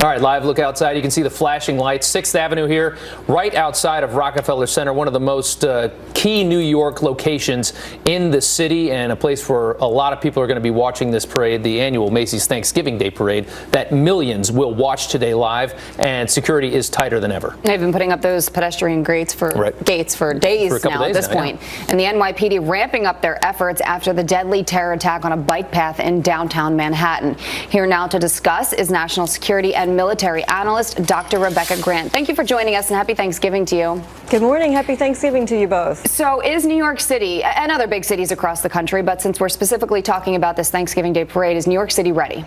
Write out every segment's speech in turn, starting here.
All right, live look outside. You can see the flashing lights. 6th Avenue here, right outside of Rockefeller Center, one of the most key New York locations in the city, and a place where a lot of people are going to be watching this parade, the annual Macy's Thanksgiving Day Parade, that millions will watch today live, and security is tighter than ever. They've been putting up those pedestrian gates for days now at this point. And the NYPD ramping up their efforts after the deadly terror attack on a bike path in downtown Manhattan. Here now to discuss is national security and military analyst Dr. Rebecca Grant. Thank you for joining us, and happy Thanksgiving to you. Good morning. Happy Thanksgiving to you both. So is New York City and other big cities across the country, but since we're specifically talking about this Thanksgiving Day parade, is New York City ready?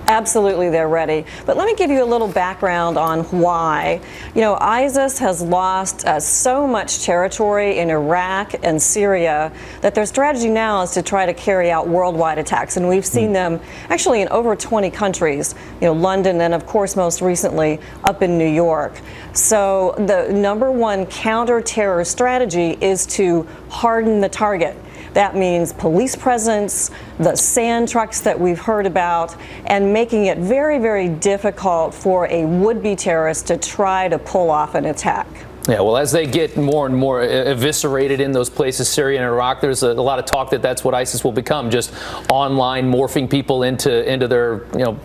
Absolutely, they're ready. But let me give you a little background on why. You know, ISIS has lost so much territory in Iraq and Syria that their strategy now is to try to carry out worldwide attacks. And we've seen them actually in over 20 countries, you know, London, and of course most recently up in New York. So the number one counter-terror strategy is to harden the target. That means police presence, the sand trucks that we've heard about, and making it very, very difficult for a would-be terrorist to try to pull off an attack. Yeah, well, as they get more and more eviscerated in those places, Syria and Iraq, there's a lot of talk that that's what ISIS will become, just online morphing people into their,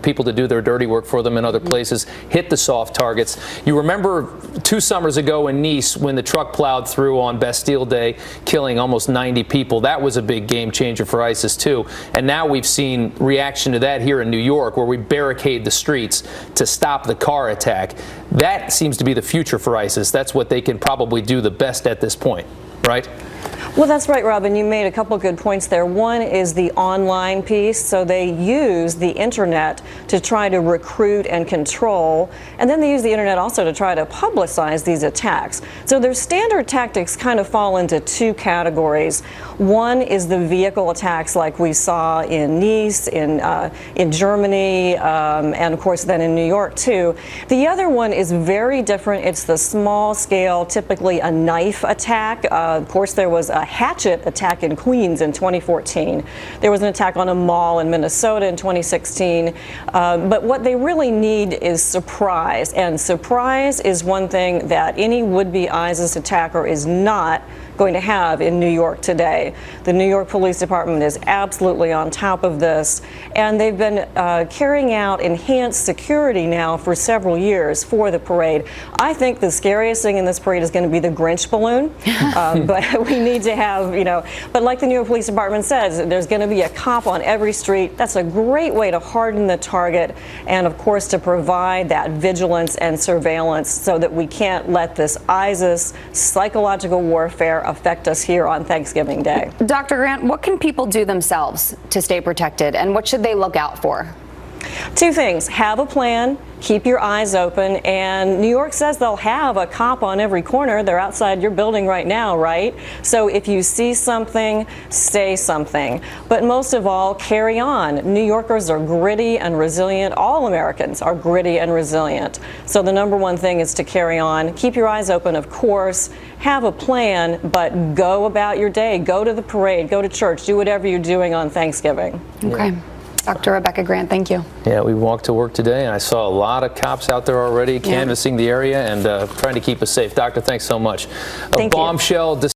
people to do their dirty work for them in other places, hit the soft targets. You remember 2 summers ago in Nice when the truck plowed through on Bastille Day, killing almost 90 people. That was a big game changer for ISIS too. And now we've seen reaction to that here in New York, where we barricade the streets to stop the car attack. That seems to be the future for ISIS. That's what they can probably do the best at this point, right? Well, that's right, Robin. You made a couple good points there. One is the online piece. So they use the internet to try to recruit and control. And then they use the internet also to try to publicize these attacks. So their standard tactics kind of fall into 2 categories. One is the vehicle attacks like we saw in Nice, in Germany, and of course then in New York too. The other one is very different. It's the small scale, typically a knife attack. Of course, there was a hatchet attack in Queens in 2014. There was an attack on a mall in Minnesota in 2016. But what they really need is surprise. And surprise is one thing that any would-be ISIS attacker is not going to have in New York today. The New York Police Department is absolutely on top of this, and they've been carrying out enhanced security now for several years for the parade. I think the scariest thing in this parade is going to be the Grinch balloon, but we need to have, but like the New York Police Department says, there's going to be a cop on every street. That's a great way to harden the target and, of course, to provide that vigilance and surveillance so that we can't let this ISIS psychological warfare affect us here on Thanksgiving Day. Dr. Grant, what can people do themselves to stay protected, and what should they look out for? 2 things. Have a plan. Keep your eyes open. And New York says they'll have a cop on every corner. They're outside your building right now, right? So if you see something, say something. But most of all, carry on. New Yorkers are gritty and resilient. All Americans are gritty and resilient. So the number one thing is to carry on. Keep your eyes open, of course. Have a plan, but go about your day. Go to the parade. Go to church. Do whatever you're doing on Thanksgiving. Okay. Dr. Rebecca Grant, thank you. Yeah, we walked to work today, and I saw a lot of cops out there already canvassing the area and trying to keep us safe. Doctor, thanks so much. Thank you. Bombshell